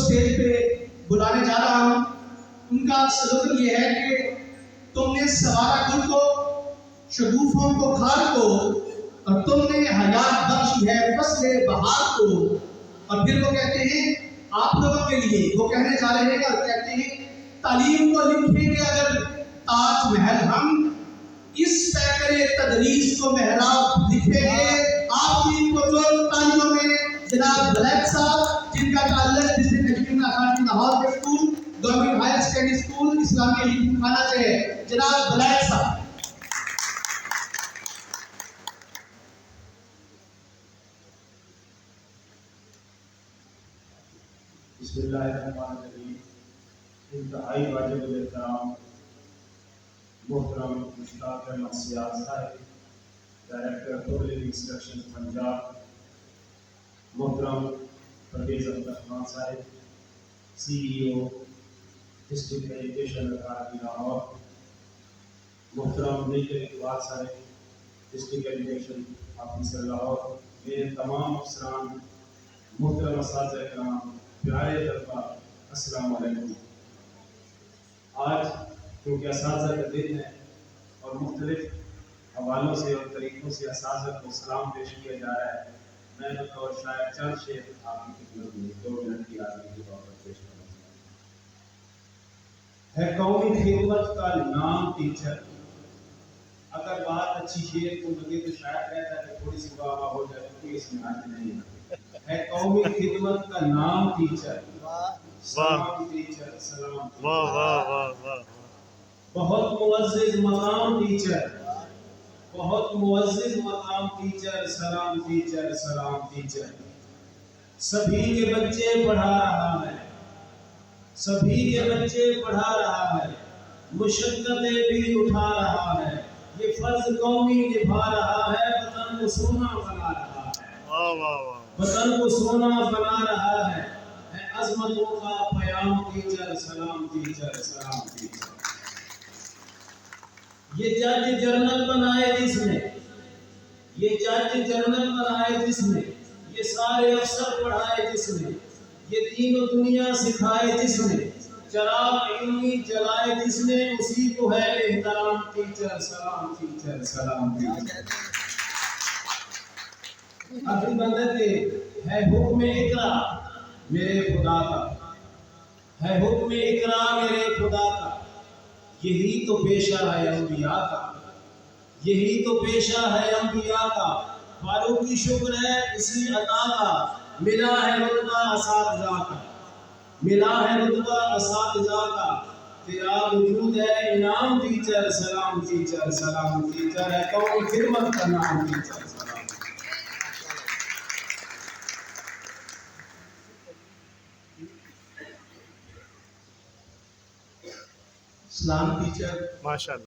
Stage پہ بلانے جا رہا ہوں. ان کا سلوگن یہ ہے کہ تم نے سوارا گل کو، شگوفوں کو خار کو، اور تم نے حیات بخشی ہے فصل بہار کو. اور پھر وہ کہتے ہیں آپ لوگوں کے لیے، وہ کہنے جا رہے ہیں اور کہتے ہیں تعلیم کو لکھیں گے اگر تاج محل ہم، اس پیکرے تدریس کو محراب لکھیں گے. آپ کی پرجوش تعلیموں میں جناب بلیک صاحب، جن کا تعلق ڈسٹرکٹ ایجوکیشن اتھارٹی لاہور کے school government higher secondary school Islamia یتیم خانہ سے ہے، جناب بلیک صاحب. بسم اللہ الرحمن الرحیم. انتہائی واجب الاحترام محترم مشتاق احمد سیاد صاحب، ڈائریکٹر پبلک انسٹرکشن پنجاب، محترم پرویز عبدالرحمان صاحب، سی ای او ڈسٹرکٹ ایجوکیشن اتھارٹی لاہور، محترم میجر اقبال صاحب، ڈسٹرکٹ ایجوکیشن آفیسر لاہور، میرے تمام افسران، محترم اساتذہ کرام، پیارے طلباء، السلام علیکم. آج کیونکہ اساتذہ کا دن ہے اور مختلف حوالوں سے اور طریقوں سے اساتذہ کو سلام پیش کیا جا رہا ہے، میں بطور شاید چند شعر آپ کی خدمت میں 2 منٹ کی حاضری کے طور پر پیش کرنا چاہتا ہوں. ہے قومی خدمت کا نام ٹیچر. اگر بات اچھی شعر کو لگے تو شاید کہتا ہے کہ تھوڑی سی واہ ہو جائے، کیونکہ اس میں آج نہیں ہے قومی خدمت کا نام ٹیچر. سلام ٹیچر، سلام ٹیچر. بہت معزز مقام ٹیچر، بہت معزز مقام ٹیچر. سلام ٹیچر، سلام ٹیچر. سبھی کے بچے پڑھا رہا ہے، سبھی کے بچے پڑھا رہا ہے، مشقتیں بھی اٹھا رہا ہے. یہ فرض قومی نبھا رہا ہے، وطن کو سونا بنا رہا ہے، وطن کو سونا بنا رہا ہے. عظمتوں کا پیام ٹیچر. سلام ٹیچر، سلام ٹیچر. یہ جج جنرل بنائے جس نے، یہ جج جنرل بنائے جس نے، یہ سارے افسر پڑھائے جس نے، یہ دین و دنیا سکھائے جس نے، چراغ علمی جلائے جس نے، اسی کو ہے احترام ٹیچر. سلام ٹیچر، سلام ٹیچر. آخری بندہ کے ہے حکم اقرا میرے خدا کا، ہے حکم اقرا میرے خدا کا. یہی تو پیشہ ہے انبیاء کا، یہی تو پیشہ ہے انبیاء کا. فاروقی شکر ہے اسی عطا کا، ملا ہے رتبہ اساتذہ کا، ملا ہے رتبہ اساتذہ کا. تیرا وجود ہے انعام ٹیچر. سلام ٹیچر، سلام ٹیچر. ہے قومی خدمت کا نام ٹیچر. سلام ٹیچر. ماشاء اللہ.